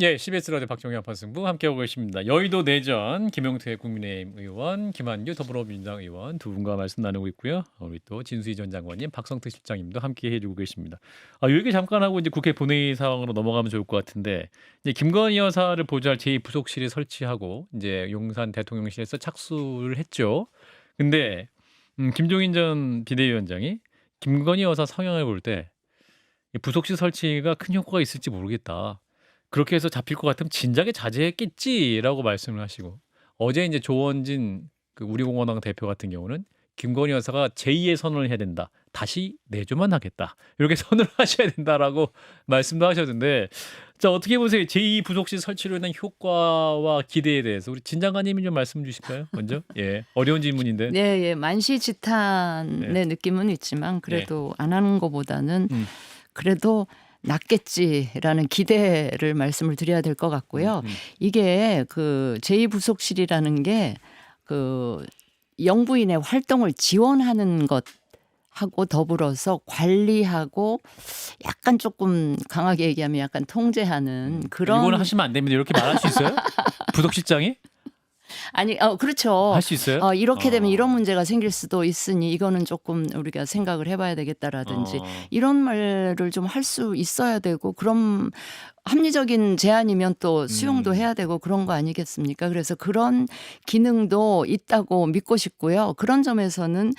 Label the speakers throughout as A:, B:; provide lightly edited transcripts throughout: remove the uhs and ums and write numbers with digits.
A: 예, CBS 라디오 박정현 판승부 함께하고 계십니다. 여의도 내전 김용태 국민의힘 의원, 김한규 더불어민주당 의원 두 분과 말씀 나누고 있고요. 우리 또 진수희 전 장관님, 박성태 실장님도 함께 해주고 계십니다. 요 얘기 잠깐 하고 이제 국회 본회의 상황으로 넘어가면 좋을 것 같은데, 이제 김건희 여사를 보좌할 제2부속실을 설치하고 이제 용산 대통령실에서 착수를 했죠. 근데 김종인 전 비대위원장이 김건희 여사 성향을 볼 때 부속실 설치가 큰 효과가 있을지 모르겠다. 그렇게 해서 잡힐 것 같으면 진작에 자제했겠지라고 말씀을 하시고, 어제 이제 조원진 그 우리공화당 대표 같은 경우는 김건희 여사가 제2의 선언을 해야 된다. 다시 내조만 하겠다. 이렇게 선언을 하셔야 된다라고 말씀도 하셨는데, 자, 어떻게 보세요? 제2 부속실 설치로 인한 효과와 기대에 대해서 우리 진 장관님이 좀 말씀 주실까요? 먼저. 예. 어려운 질문인데.
B: 네, 예.
A: 네.
B: 만시지탄의 느낌은 있지만
A: 예.
B: 그래도 안 하는 것보다는
A: 음.
B: 그래도 낫겠지라는 기대를 말씀을 드려야 될 것 같고요. 이게 그 제2부속실이라는 게 그 영부인의 활동을 지원하는 것하고 더불어서 관리하고 약간 조금 강하게 얘기하면 약간 통제하는
A: 이거는
B: 그런
A: 하시면 안 됩니다. 이렇게 말할 수 있어요? 부속실장이?
B: 아니 그렇죠.
A: 할 수 있어요?
B: 이렇게 되면 이런 문제가 생길 수도 있으니 이거는 조금 우리가 생각을 해 봐야 되겠다라든지 이런 말을 좀 할 수 있어야 되고 그럼 합리적인 제안이면 또 수용도 해야 되고 그런 거 아니겠습니까? 그래서 그런 기능도 있다고 믿고 싶고요. 그런 점에서는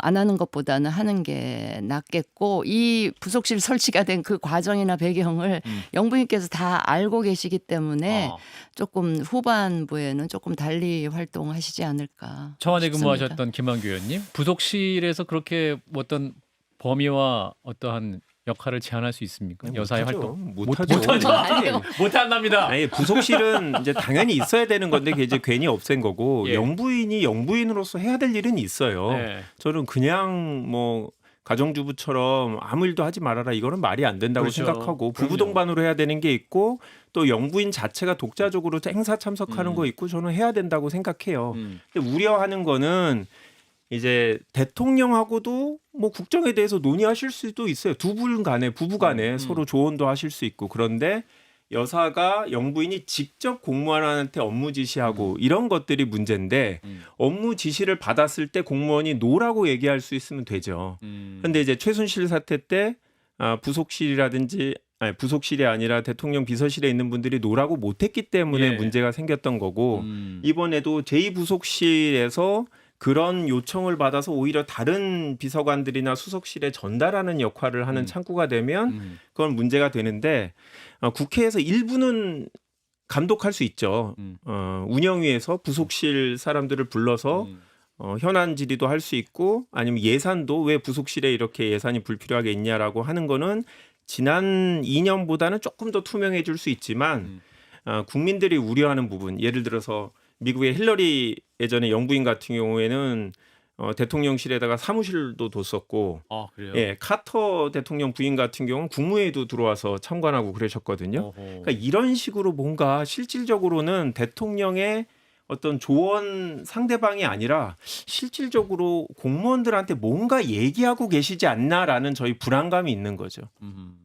B: 안 하는 것보다는 하는 게 낫겠고 이 부속실 설치가 된 그 과정이나 배경을 영부인께서 다 알고 계시기 때문에 조금 후반부에는 조금 달리 활동하시지 않을까
A: 청와대
B: 싶습니다.
A: 근무하셨던 김한규 의원님, 부속실에서 그렇게 어떤 범위와 어떠한 역할을 제한할 수 있습니까? 여사의 활동
C: 못하죠.
B: 아니요.
A: 못한답니다.
C: 아니 부속실은 이제 당연히 있어야 되는 건데 그게 이제 괜히 없앤 거고
A: 예.
C: 영부인이 영부인으로서 해야 될 일은 있어요.
A: 네.
C: 저는 그냥 뭐 가정주부처럼 아무 일도 하지 말아라 이거는 말이 안 된다고
A: 그렇죠.
C: 생각하고 부부
A: 그럼요.
C: 동반으로 해야 되는 게 있고 또 영부인 자체가 독자적으로 행사 참석하는 거 있고 저는 해야 된다고 생각해요. 근데 우려하는 거는 이제 대통령하고도 뭐 국정에 대해서 논의하실 수도 있어요. 두 분 간에 부부 간에 서로 조언도 하실 수 있고 그런데 여사가 영부인이 직접 공무원한테 업무 지시하고 이런 것들이 문제인데 업무 지시를 받았을 때 공무원이 노라고 얘기할 수 있으면 되죠. 그런데 이제 최순실 사태 때 부속실이라든지 아니 부속실이 아니라 대통령 비서실에 있는 분들이 노라고 못했기 때문에
A: 예.
C: 문제가 생겼던 거고 이번에도 제2부속실에서 그런 요청을 받아서 오히려 다른 비서관들이나 수석실에 전달하는 역할을 하는 창구가 되면 그건 문제가 되는데 국회에서 일부는 감독할 수 있죠. 운영위에서 부속실 사람들을 불러서 현안 질의도 할 수 있고 아니면 예산도 왜 부속실에 이렇게 예산이 불필요하게 있냐라고 하는 거는 지난 2년보다는 조금 더 투명해질 수 있지만 국민들이 우려하는 부분 예를 들어서 미국의 힐러리 예전에 영부인 같은 경우에는 대통령실에다가 사무실도 뒀었고
A: 그래요?
C: 예, 카터 대통령 부인 같은 경우는 국무회의도 들어와서 참관하고 그러셨거든요. 그러니까 이런 식으로 뭔가 실질적으로는 대통령의 어떤 조언 상대방이 아니라 실질적으로 공무원들한테 뭔가 얘기하고 계시지 않나라는 저희 불안감이 있는 거죠.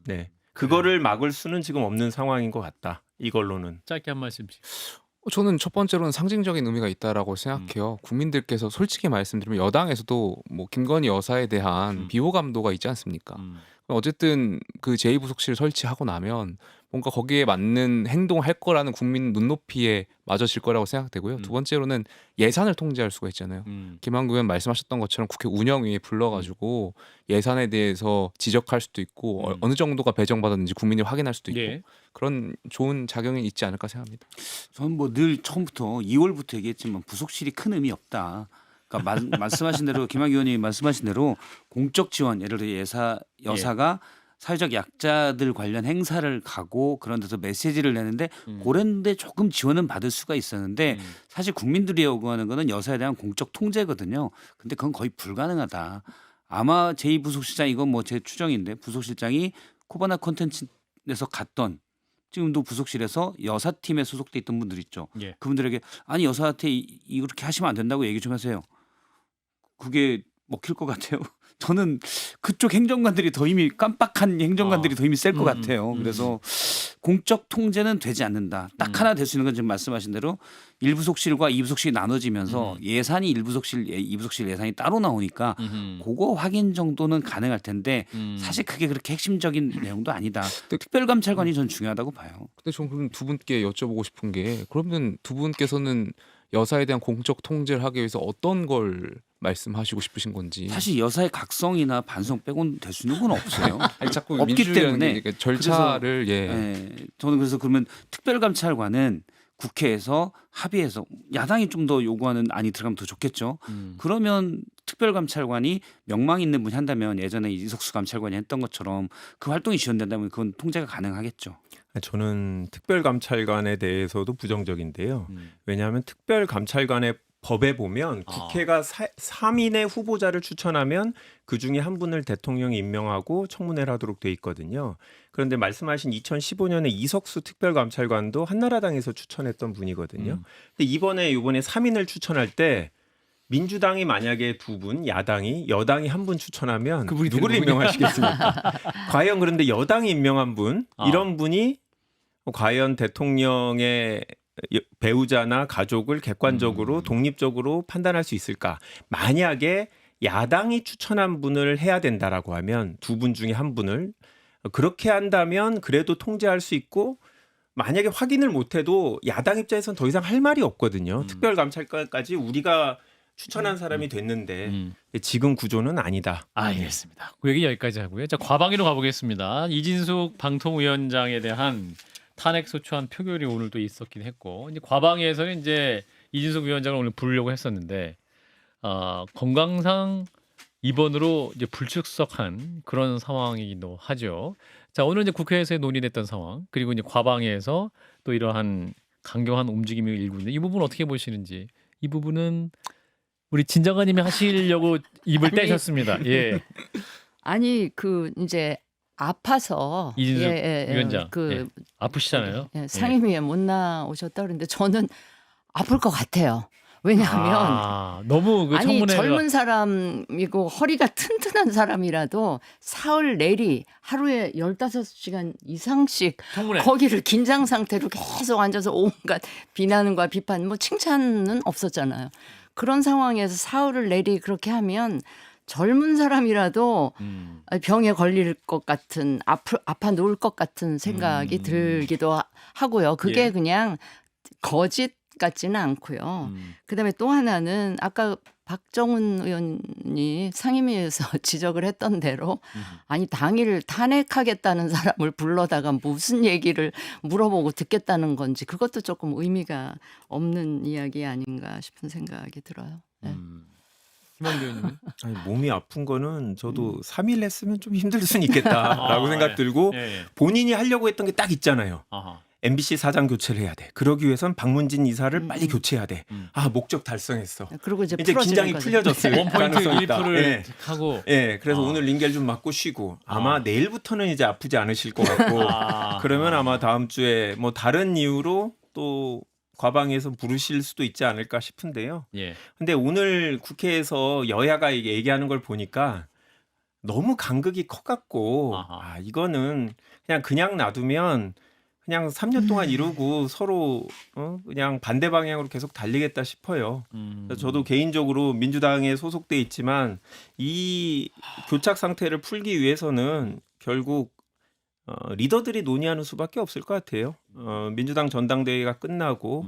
C: 네. 그거를 막을 수는 지금 없는 상황인 것 같다. 이걸로는.
A: 짧게 한 말씀씩.
D: 저는 첫 번째로는 상징적인 의미가 있다라고 생각해요. 국민들께서 솔직히 말씀드리면 여당에서도 뭐 김건희 여사에 대한 비호감도가 있지 않습니까? 어쨌든 그 제2부속실 설치하고 나면 뭔가 거기에 맞는 행동을 할 거라는 국민 눈높이에 맞아질 거라고 생각되고요. 두 번째로는 예산을 통제할 수가 있잖아요. 김한규 의원 말씀하셨던 것처럼 국회 운영위에 불러가지고 예산에 대해서 지적할 수도 있고 어느 정도가 배정받았는지 국민이 확인할 수도 있고
A: 예.
D: 그런 좋은 작용이 있지 않을까 생각합니다.
E: 저는 뭐 늘 처음부터 2월부터 얘기했지만 부속실이 큰 의미 없다. 그러니까 말씀하신 대로 김학의 의원이 말씀하신 대로 공적 지원 예를 들어 여사가 사회적 약자들 관련 행사를 가고 그런 데서 메시지를 내는데 그런데 조금 지원은 받을 수가 있었는데 사실 국민들이 요구하는 거는 여사에 대한 공적 통제거든요. 근데 그건 거의 불가능하다. 아마 제2부속실장 이건 뭐 제 추정인데 부속실장이 코바나 콘텐츠에서 갔던 지금도 부속실에서 여사팀에 소속돼 있던 분들 있죠.
A: 예.
E: 그분들에게 아니 여사한테 이렇게 하시면 안 된다고 얘기 좀 하세요. 그게 먹힐 것 같아요. 저는 그쪽 행정관들이 더 힘이 깜빡한 행정관들이 더 힘이 셀 것 같아요. 그래서 공적 통제는 되지 않는다. 딱 하나 될 수 있는 건 지금 말씀하신 대로 1부속실과 2부속실이 나눠지면서 예산이 1부속실, 2부속실 예산이 따로 나오니까 그거 확인 정도는 가능할 텐데 사실 그게 그렇게 핵심적인 내용도 아니다. 특별감찰관이 전 중요하다고 봐요.
D: 근데 저는 그럼 두 분께 여쭤보고 싶은 게 그러면 두 분께서는 여사에 대한 공적 통제를 하기 위해서 어떤 걸 말씀하시고 싶으신 건지.
E: 사실 여사의 각성이나 반성 빼고는 될 수 있는 건 없어요.
D: 아니, 자꾸
E: 없기
D: 민주주의라는
E: 때문에
D: 게 절차를
E: 저는 그래서 그러면 특별감찰관은 국회에서 합의해서 야당이 좀 더 요구하는 안이 들어가면 더 좋겠죠. 그러면 특별감찰관이 명망 있는 분이 한다면 예전에 이석수 감찰관이 했던 것처럼 그 활동이 지원된다면 그건 통제가 가능하겠죠.
C: 저는 특별감찰관에 대해서도 부정적인데요. 왜냐하면 특별감찰관의 법에 보면 국회가 3인의 후보자를 추천하면 그중에 한 분을 대통령이 임명하고 청문회를 하도록 돼 있거든요. 그런데 말씀하신 2015년에 이석수 특별감찰관도 한나라당에서 추천했던 분이거든요. 근데 이번에 3인을 추천할 때 민주당이 만약에 2분, 야당이 여당이 1분 추천하면 누구를 임명하시겠습니까? 과연 그런데 여당이 임명한 분, 이런 분이 과연 대통령의 배우자나 가족을 객관적으로 독립적으로 판단할 수 있을까? 만약에 야당이 추천한 분을 해야 된다라고 하면 2분 중에 1분을 그렇게 한다면 그래도 통제할 수 있고 만약에 확인을 못해도 야당 입장에서는 더 이상 할 말이 없거든요. 특별감찰관까지 우리가 추천한 사람이 됐는데 지금 구조는 아니다.
A: 알겠습니다. 그 얘기 여기까지 하고요. 자, 과방위로 가보겠습니다. 이진숙 방통위원장에 대한 탄핵 소추안 표결이 오늘 또 있었긴 했고 이제 과방위에서는 이제 이진숙 위원장을 오늘 부르려고 했었는데 건강상 입원으로 이제 불출석한 그런 상황이기도 하죠. 자, 오늘 이제 국회에서 논의됐던 상황 그리고 이제 과방위에서 또 이러한 강경한 움직임이 일고 있는데 이 부분 어떻게 보시는지 이 부분은 우리 진정관님이 하시려고 입을 떼셨습니다. 예.
B: 아니 그 이제 아파서
A: 이진숙 위원장
B: 그
A: 아프시잖아요.
B: 상임위에 못 나오셨다 그러는데 저는 아플 것 같아요. 왜냐하면
A: 너무 그
B: 아니
A: 청문회가
B: 젊은 사람이고 허리가 튼튼한 사람이라도 사흘 내리 하루에 15시간 이상씩
A: 청문회
B: 거기를 긴장 상태로 계속 앉아서 온갖 비난과 비판 뭐 칭찬은 없었잖아요. 그런 상황에서 사흘을 내리 그렇게 하면 젊은 사람이라도 병에 걸릴 것 같은 아파 누울 것 같은 생각이 들기도 하고요. 그게
A: 예.
B: 그냥 거짓 같지는 않고요. 그다음에 또 하나는 아까 박정훈 의원이 상임위에서 지적을 했던 대로 아니 당일 탄핵하겠다는 사람을 불러다가 무슨 얘기를 물어보고 듣겠다는 건지 그것도 조금 의미가 없는 이야기 아닌가 싶은 생각이 들어요. 네.
A: 김한규 의원님은
C: 아니, 몸이 아픈 거는 저도 3일 했으면 좀 힘들 수는 있겠다라고 생각 들고 본인이 하려고 했던 게 딱 있잖아요. MBC 사장 교체를 해야 돼. 그러기 위해선 박문진 이사를 빨리 교체해야 돼. 목적 달성했어.
B: 그리고 이제
C: 긴장이 풀려졌어요.
A: 원포인트 리프를
C: 네.
A: 하고
C: 그래서 오늘 링겔 좀 맞고 쉬고 아마 내일부터는 이제 아프지 않으실 것 같고 그러면 아마 다음 주에 뭐 다른 이유로 또 과방위에서 부르실 수도 있지 않을까 싶은데요. 근데 오늘 국회에서 여야가 얘기하는 걸 보니까 너무 간극이 커갖고 이거는 그냥 놔두면 그냥 3년 동안 이루고 서로 그냥 반대 방향으로 계속 달리겠다 싶어요. 그래서 저도 개인적으로 민주당에 소속돼 있지만 이 교착 상태를 풀기 위해서는 결국 리더들이 논의하는 수밖에 없을 것 같아요. 민주당 전당대회가 끝나고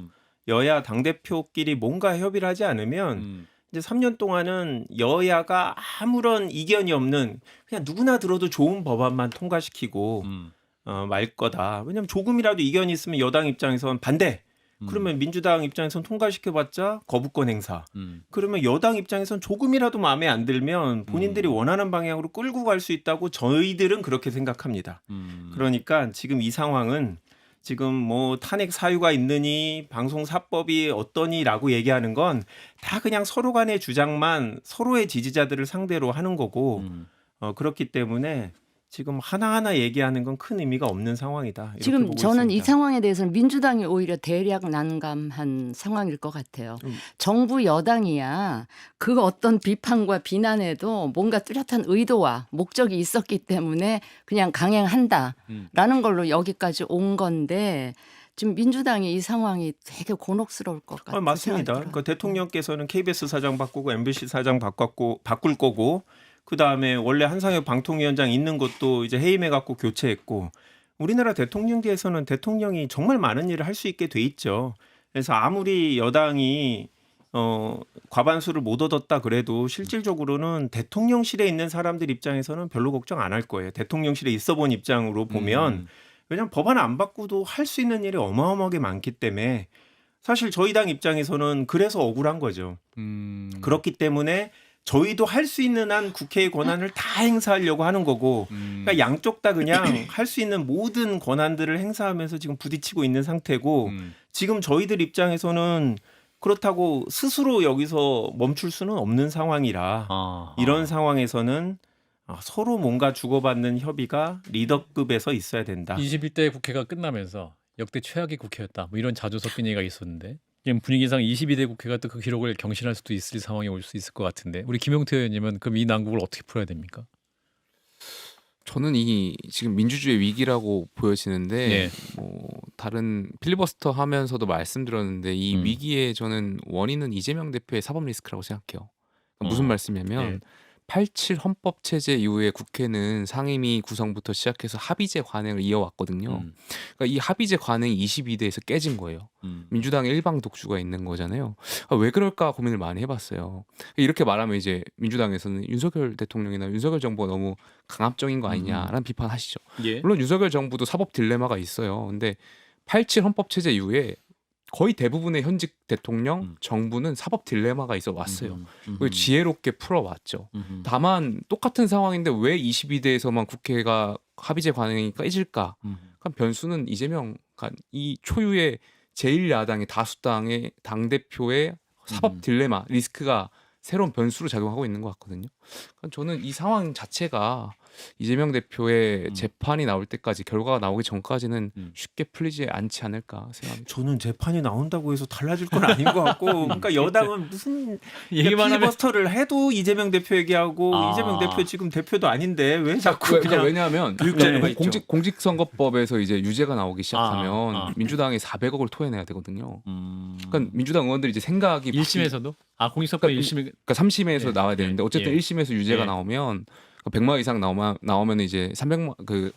C: 여야 당대표끼리 뭔가 협의를 하지 않으면 이제 3년 동안은 여야가 아무런 이견이 없는 그냥 누구나 들어도 좋은 법안만 통과시키고 말 거다. 왜냐하면 조금이라도 이견이 있으면 여당 입장에선 반대. 그러면 민주당 입장에선 통과시켜봤자 거부권 행사. 그러면 여당 입장에선 조금이라도 마음에 안 들면 본인들이 원하는 방향으로 끌고 갈 수 있다고 저희들은 그렇게 생각합니다. 그러니까 지금 이 상황은 지금 뭐 탄핵 사유가 있느니 방송사법이 어떠니라고 얘기하는 건 다 그냥 서로 간의 주장만 서로의 지지자들을 상대로 하는 거고 그렇기 때문에 지금 하나하나 얘기하는 건 큰 의미가 없는 상황이다. 이렇게
B: 지금
C: 보고
B: 저는 이
C: 있습니다.
B: 상황에 대해서는 민주당이 오히려 대략 난감한 상황일 것 같아요. 정부 여당이야 그 어떤 비판과 비난에도 뭔가 뚜렷한 의도와 목적이 있었기 때문에 그냥 강행한다라는 걸로 여기까지 온 건데 지금 민주당이 이 상황이 되게 곤혹스러울 것 같아요.
C: 맞습니다. 그러니까 대통령께서는 KBS 사장 바꾸고 MBC 사장 바꿀 거고 그다음에 원래 한상혁 방통위원장 있는 것도 이제 해임해 갖고 교체했고 우리나라 대통령계에서는 대통령이 정말 많은 일을 할 수 있게 돼 있죠. 그래서 아무리 여당이 과반수를 못 얻었다 그래도 실질적으로는 대통령실에 있는 사람들 입장에서는 별로 걱정 안 할 거예요. 대통령실에 있어 본 입장으로 보면 왜냐하면 법안 안 바꾸도 할 수 있는 일이 어마어마하게 많기 때문에 사실 저희 당 입장에서는 그래서 억울한 거죠. 그렇기 때문에 저희도 할 수 있는 한 국회의 권한을 다 행사하려고 하는 거고 그러니까 양쪽 다 그냥 할 수 있는 모든 권한들을 행사하면서 지금 부딪히고 있는 상태고 지금 저희들 입장에서는 그렇다고 스스로 여기서 멈출 수는 없는 상황이라 이런 상황에서는 서로 뭔가 주고받는 협의가 리더급에서 있어야 된다.
A: 21대 국회가 끝나면서 역대 최악의 국회였다. 뭐 이런 자주 섞인 얘기가 있었는데 지금 분위기상 22대 국회가 또 그 기록을 경신할 수도 있을 상황이 올 수 있을 것 같은데 우리 김용태 의원님은 그럼 이 난국을 어떻게 풀어야 됩니까?
D: 저는 이 지금 민주주의 위기라고 보여지는데
A: 예.
D: 뭐 다른 필리버스터 하면서도 말씀드렸는데 이 위기의 저는 원인은 이재명 대표의 사법 리스크라고 생각해요. 그러니까 무슨 말씀이냐면
A: 예.
D: 87 헌법 체제 이후에 국회는 상임위 구성부터 시작해서 합의제 관행을 이어왔거든요. 그러니까 이 합의제 관행이 22대에서 깨진 거예요. 민주당의 일방 독주가 있는 거잖아요. 왜 그럴까 고민을 많이 해봤어요. 이렇게 말하면 이제 민주당에서는 윤석열 대통령이나 윤석열 정부가 너무 강압적인 거 아니냐라는 비판하시죠.
A: 예.
D: 물론 윤석열 정부도 사법 딜레마가 있어요. 근데 87 헌법 체제 이후에 거의 대부분의 현직 대통령 정부는 사법 딜레마가 있어 왔어요. 그걸 지혜롭게 풀어왔죠. 다만 똑같은 상황인데 왜 22대에서만 국회가 합의제 관행이 깨질까? 그러니까 변수는 이재명 이 초유의 제1야당의 다수당의 당대표의 사법 딜레마 리스크가 새로운 변수로 작용하고 있는 것 같거든요. 그러니까 저는 이 상황 자체가 이재명 대표의 재판이 나올 때까지 결과가 나오기 전까지는 쉽게 풀리지 않지 않을까 생각합니다.
C: 저는 재판이 나온다고 해서 달라질 건 아닌 것 같고 그러니까 여당은 무슨
A: 얘기만 하면
C: 필리버스터를 해도 이재명 대표 얘기하고 이재명 대표 지금 대표도 아닌데 왜 자꾸
D: 그러니까
C: 그냥
D: 왜냐하면
C: 교육자료가 있죠.
D: 공직선거법에서 이제 유죄가 나오기 시작하면 민주당이 400억을 토해내야 되거든요. 그러니까 민주당 의원들이 이제 생각이
A: 1심에서도 공익선거 1심
D: 그러니까 3심에서 나와야 되는데 어쨌든 1심에서 유죄가
A: 예.
D: 나오면 100만 이상 나오면 이제 300만 그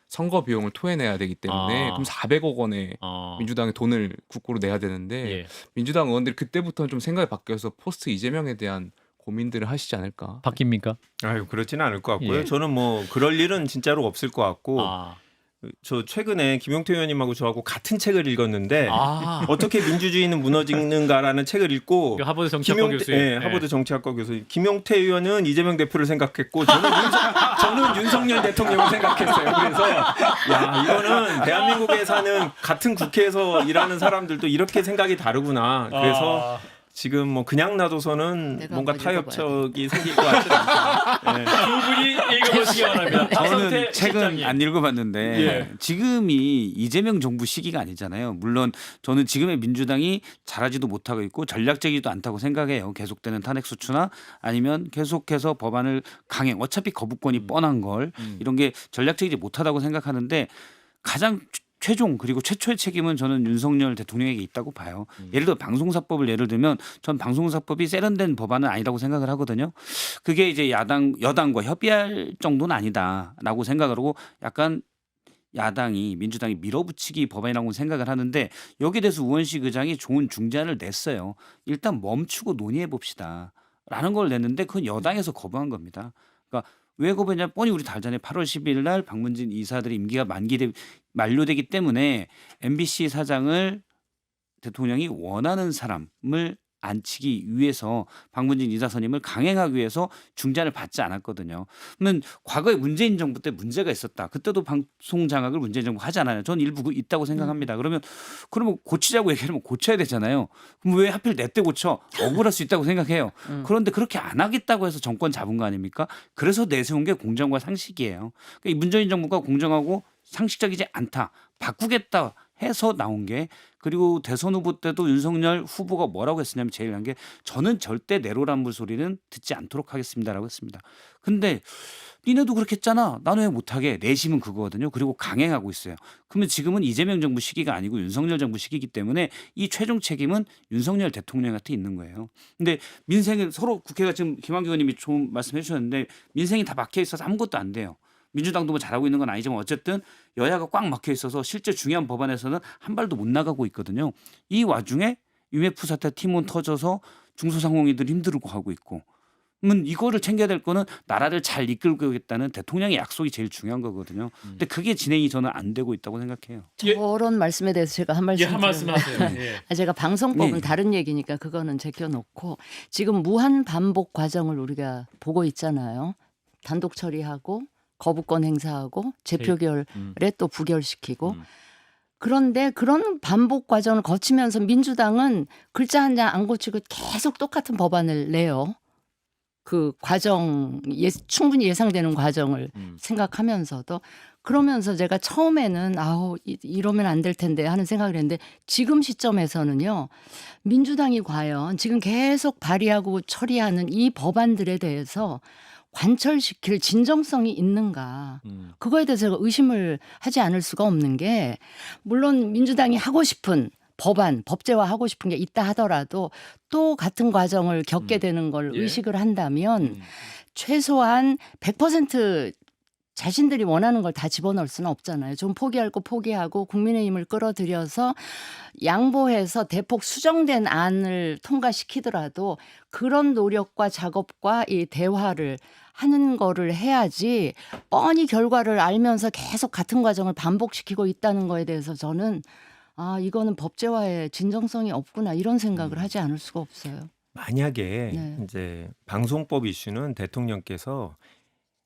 D: 선거 비용을 토해내야 되기 때문에 그럼 400억 원의 민주당이 돈을 국고로 내야 되는데
A: 예.
D: 민주당 의원들이 그때부터는 좀 생각이 바뀌어서 포스트 이재명에 대한 고민들을 하시지 않을까.
A: 바뀝니까?
C: 아유 그렇지는 않을 것 같고요.
A: 예.
C: 저는 뭐 그럴 일은 진짜로 없을 것 같고 저 최근에 김용태 의원님하고 저하고 같은 책을 읽었는데 어떻게 민주주의는 무너지는가라는 책을 읽고
A: 하버드 정치학과 교수.
C: 하버드 정치학과 교수 김용태 의원은 이재명 대표를 생각했고 저는 윤석열 대통령을 생각했어요. 그래서 야 이거는 대한민국에 사는 같은 국회에서 일하는 사람들도 이렇게 생각이 다르구나. 그래서 지금 뭐 그냥 놔둬서는
B: 내가
C: 뭔가
B: 한번
C: 타협적이 생길 것 같지 않다.
A: 두 분이 읽어보시기 바랍니다.
E: 저는 책은 안 읽어봤는데 지금이 이재명 정부 시기가 아니잖아요. 물론 저는 지금의 민주당이 잘하지도 못하고 있고 전략적이지도 않다고 생각해요. 계속되는 탄핵 수출나 아니면 계속해서 법안을 강행 어차피 거부권이 뻔한 걸 이런 게 전략적이지 못하다고 생각하는데 가장 최종 그리고 최초의 책임은 저는 윤석열 대통령에게 있다고 봐요. 예를 들어 방송사법을 예를 들면 전 방송사법이 세련된 법안은 아니라고 생각을 하거든요. 그게 이제 여당과 협의할 정도는 아니다라고 생각을 하고 약간 야당이 민주당이 밀어붙이기 법안이라고 생각을 하는데 여기에 대해서 우원식 의장이 좋은 중재안을 냈어요. 일단 멈추고 논의해 봅시다. 라는 걸 냈는데 그건 여당에서 거부한 겁니다. 그러니까 왜 거부했냐? 뻔히 우리 다 알잖아요. 8월 10일 날 박문진 이사들의 임기가 만료되기 때문에 MBC 사장을 대통령이 원하는 사람을 앉히기 위해서 박문진 이사선임을 강행하기 위해서 중재안을 받지 않았거든요. 그러면 과거에 문재인 정부 때 문제가 있었다. 그때도 방송 장악을 문재인 정부가 하지 않아요. 전 일부 있다고 생각합니다. 그러면 고치자고 얘기하면 고쳐야 되잖아요. 그럼 왜 하필 내 때 고쳐? 억울할 수 있다고 생각해요. 그런데 그렇게 안 하겠다고 해서 정권 잡은 거 아닙니까? 그래서 내세운 게 공정과 상식이에요. 그러니까 이 문재인 정부가 공정하고 상식적이지 않다. 바꾸겠다 해서 나온 게 그리고 대선 후보 때도 윤석열 후보가 뭐라고 했었냐면 제일 한 게 저는 절대 내로남불 소리는 듣지 않도록 하겠습니다라고 했습니다. 근데 니네도 그렇게 했잖아. 나는 왜 못하게. 내심은 그거거든요. 그리고 강행하고 있어요. 그러면 지금은 이재명 정부 시기가 아니고 윤석열 정부 시기이기 때문에 이 최종 책임은 윤석열 대통령한테 있는 거예요. 근데 민생은 서로 국회가 지금 김한규 의원님이 좋은 말씀해 주셨는데 민생이 다 막혀 있어서 아무것도 안 돼요. 민주당도 뭐 잘하고 있는 건 아니지만 어쨌든 여야가 꽉 막혀 있어서 실제 중요한 법안에서는 한 발도 못 나가고 있거든요. 이 와중에 UMF 사태 팀원 터져서 중소상공인들 힘들고 하고 있고 그러면 이거를 챙겨야 될 거는 나라를 잘 이끌겠다는 대통령의 약속이 제일 중요한 거거든요. 근데 그게 진행이 저는 안 되고 있다고 생각해요.
B: 저런 말씀에 대해서 제가 한 말씀
A: 한 말씀 하세요. 예.
B: 제가 방송법은
E: 네.
B: 다른 얘기니까 그거는 제껴놓고 지금 무한 반복 과정을 우리가 보고 있잖아요. 단독 처리하고 거부권 행사하고 재표결에 또 부결시키고 그런데 그런 반복 과정을 거치면서 민주당은 글자 한 장 안 고치고 계속 똑같은 법안을 내요. 그 과정 충분히 예상되는 과정을 생각하면서도 그러면서 제가 처음에는 이러면 안 될 텐데 하는 생각을 했는데 지금 시점에서는요. 민주당이 과연 지금 계속 발의하고 처리하는 이 법안들에 대해서 관철시킬 진정성이 있는가. 그거에 대해서 제가 의심을 하지 않을 수가 없는 게 물론 민주당이 하고 싶은 법안, 법제화하고 싶은 게 있다 하더라도 또 같은 과정을 겪게 되는 걸
A: 예.
B: 의식을 한다면 최소한 100% 자신들이 원하는 걸 다 집어넣을 수는 없잖아요. 좀 포기할 거 포기하고 국민의힘을 끌어들여서 양보해서 대폭 수정된 안을 통과시키더라도 그런 노력과 작업과 이 대화를 하는 거를 해야지 뻔히 결과를 알면서 계속 같은 과정을 반복시키고 있다는 거에 대해서 저는 이거는 법제화에 진정성이 없구나 이런 생각을 하지 않을 수가 없어요.
C: 만약에
B: 네.
C: 이제 방송법 이슈는 대통령께서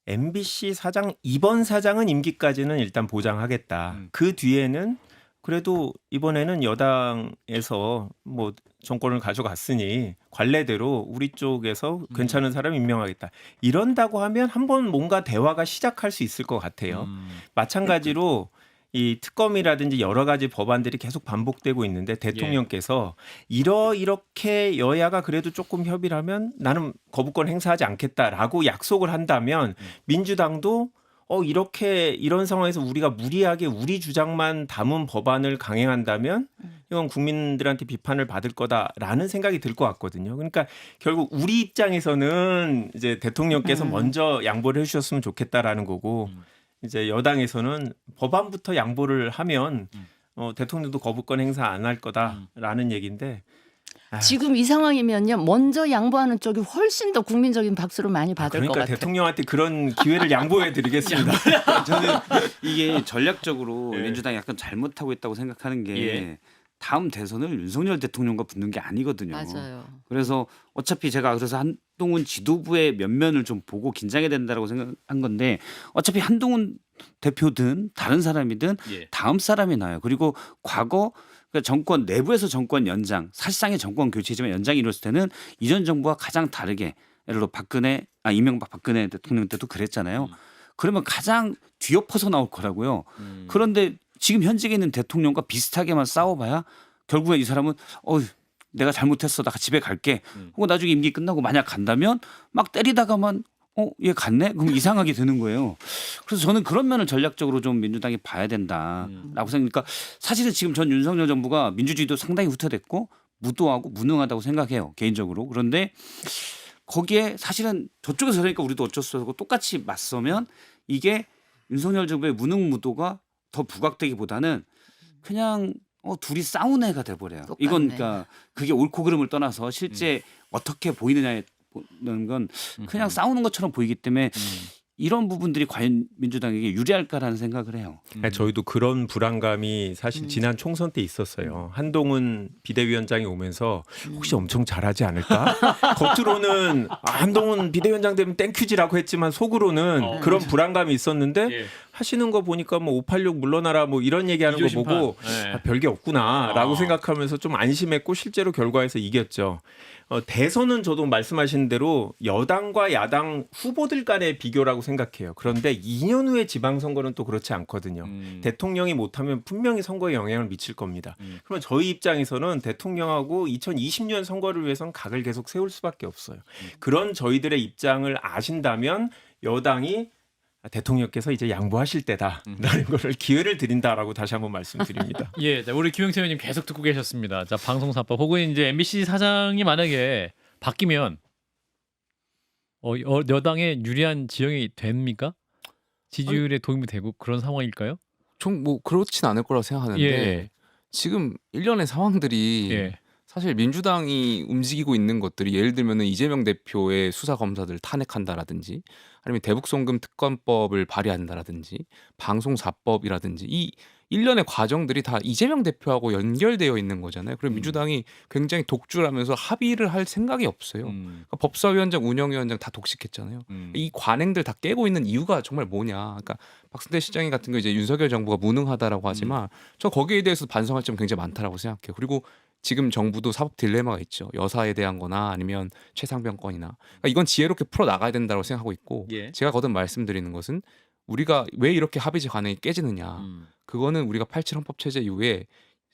C: MBC 사장 이번 사장은 임기까지는 일단 보장하겠다. 그 뒤에는 그래도 이번에는 여당에서 뭐 정권을 가져갔으니 관례대로 우리 쪽에서 괜찮은 사람 임명하겠다. 이런다고 하면 한번 뭔가 대화가 시작할 수 있을 것 같아요. 마찬가지로 이 특검이라든지 여러 가지 법안들이 계속 반복되고 있는데 대통령께서 이렇게 여야가 그래도 조금 협의를 하면 나는 거부권 행사하지 않겠다라고 약속을 한다면 민주당도 이렇게 이런 상황에서 우리가 무리하게 우리 주장만 담은 법안을 강행한다면 이건 국민들한테 비판을 받을 거다라는 생각이 들 것 같거든요. 그러니까 결국 우리 입장에서는 이제 대통령께서 먼저 양보를 해주셨으면 좋겠다라는 거고 이제 여당에서는 법안부터 양보를 하면 대통령도 거부권 행사 안 할 거다라는 얘기인데
B: 지금 이 상황이면요. 먼저 양보하는 쪽이 훨씬 더 국민적인 박수를 많이 받을 것
C: 그러니까
B: 같아요.
C: 대통령한테 그런 기회를 양보해 드리겠습니다.
E: 저는 이게 전략적으로
C: 예.
E: 민주당이 약간 잘못하고 있다고 생각하는 게
C: 예.
E: 다음 대선을 윤석열 대통령과 붙는 게 아니거든요.
B: 맞아요.
E: 그래서 어차피 제가 그래서 한동훈 지도부의 면면을 좀 보고 긴장해야 된다고 생각한 건데 어차피 한동훈 대표든 다른 사람이든
A: 예.
E: 다음 사람이 나요. 그리고 과거 그러니까 정권 내부에서 정권 연장, 사실상의 정권 교체지만 연장이 이뤘을 때는 이전 정부와 가장 다르게 예를 들어 이명박 박근혜 대통령 때도 그랬잖아요. 그러면 가장 뒤엎어서 나올 거라고요. 그런데 지금 현직에 있는 대통령과 비슷하게만 싸워봐야 결국에 이 사람은 내가 잘못했어. 나 집에 갈게. 혹은 나중에 임기 끝나고 만약 간다면 막 때리다가만 얘 갔네? 그럼 이상하게 되는 거예요. 그래서 저는 그런 면을 전략적으로 좀 민주당이 봐야 된다라고 생각하니까 사실은 지금 전 윤석열 정부가 민주주의도 상당히 후퇴됐고 무도하고 무능하다고 생각해요. 개인적으로. 그런데 거기에 사실은 저쪽에서 그러니까 우리도 어쩔 수 없고 똑같이 맞서면 이게 윤석열 정부의 무능무도가 더 부각되기보다는 그냥 둘이 싸운 애가 돼버려요.
B: 똑같네.
E: 이건 그러니까 그게 옳고 그름을 떠나서 실제 어떻게 보이느냐에 보는 건 그냥 싸우는 것처럼 보이기 때문에 이런 부분들이 과연 민주당에게 유리할까라는 생각을 해요.
C: 저희도 그런 불안감이 사실 지난 총선 때 있었어요. 한동훈 비대위원장이 오면서 혹시 엄청 잘하지 않을까? 겉으로는 한동훈 비대위원장 되면 땡큐지라고 했지만 속으로는 그런 불안감이 있었는데
A: 예.
C: 하시는 거 보니까 뭐 586 물러나라 뭐 이런 얘기하는 거
A: 이조
C: 보고
A: 심판. 예.
C: 별게 없구나라고 생각하면서 좀 안심했고 실제로 결과에서 이겼죠. 대선은 저도 말씀하신 대로 여당과 야당 후보들 간의 비교라고 생각해요. 그런데 2년 후에 지방선거는 또 그렇지 않거든요. 대통령이 못하면 분명히 선거에 영향을 미칠 겁니다. 그러면 저희 입장에서는 대통령하고 2020년 선거를 위해서는 각을 계속 세울 수밖에 없어요. 그런 저희들의 입장을 아신다면 여당이 대통령께서 이제 양보하실 때다라는 것을 기회를 드린다라고 다시 한번 말씀드립니다.
A: 예, 자, 우리 김영태 의원님 계속 듣고 계셨습니다. 자, 방송사법 혹은 이제 MBC 사장이 만약에 바뀌면 여당에 유리한 지형이 됩니까? 지지율에 도움이 되고 그런 상황일까요?
D: 좀 뭐 그렇진 않을 거라고 생각하는데
A: 예.
D: 지금 일련의 상황들이
A: 예.
D: 사실 민주당이 움직이고 있는 것들이 예를 들면은 이재명 대표의 수사 검사들을 탄핵한다라든지 아니면 대북송금 특검법을 발의한다라든지 방송사법이라든지 이 일련의 과정들이 다 이재명 대표하고 연결되어 있는 거잖아요. 그럼 민주당이 굉장히 독주하면서 합의를 할 생각이 없어요. 그러니까 법사위원장, 운영위원장 다 독식했잖아요. 이 관행들 다 깨고 있는 이유가 정말 뭐냐. 그러니까 박승대 시장이 같은 거 이제 윤석열 정부가 무능하다라고 하지만 저 거기에 대해서 반성할 점 굉장히 많다라고 생각해요. 그리고 지금 정부도 사법 딜레마가 있죠. 여사에 대한 거나 아니면 최상병 건이나. 그러니까 이건 지혜롭게 풀어 나가야 된다고 생각하고 있고
A: 예.
D: 제가 거듭 말씀드리는 것은 우리가 왜 이렇게 합의제 관행이 깨지느냐. 그거는 우리가 87 헌법 체제 이후에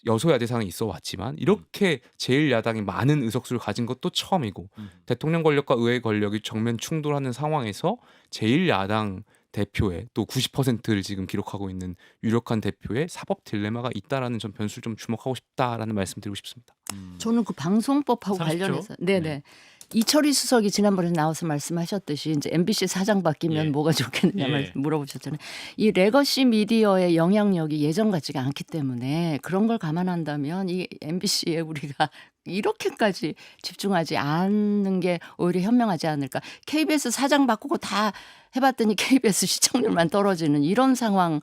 D: 여소야 대상이 있어 왔지만 이렇게 제1야당이 많은 의석수를 가진 것도 처음이고 대통령 권력과 의회 권력이 정면 충돌하는 상황에서 제1야당 대표의 또 90%를 지금 기록하고 있는 유력한 대표의 사법 딜레마가 있다라는 전 변수를 좀 주목하고 싶다라는 말씀드리고 싶습니다.
B: 저는 그 방송법하고
A: 30초?
B: 관련해서 네네. 이철희 수석이 지난번에 나와서 말씀하셨듯이 이제 MBC 사장 바뀌면
A: 예.
B: 뭐가 좋겠느냐
A: 예.
B: 물어보셨잖아요. 이 레거시 미디어의 영향력이 예전 같지가 않기 때문에 그런 걸 감안한다면 이 MBC에 우리가 이렇게까지 집중하지 않는 게 오히려 현명하지 않을까. KBS 사장 바꾸고 다 해봤더니 KBS 시청률만 떨어지는 이런 상황을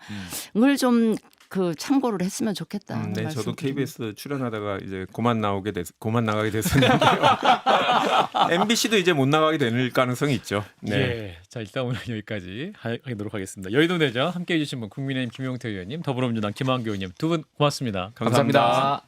B: 좀 그 참고를 했으면 좋겠다.
C: 네, 저도 KBS 출연하다가 이제 그만 나가게 됐었는데요. MBC도 이제 못 나가게 될 가능성이 있죠. 네.
A: 예. 자, 일단 오늘 여기까지 하도록 하겠습니다. 여의도 내전 함께해 주신 분 국민의힘 김용태 의원님, 더불어민주당 김한규 의원님 두 분 고맙습니다.
C: 감사합니다.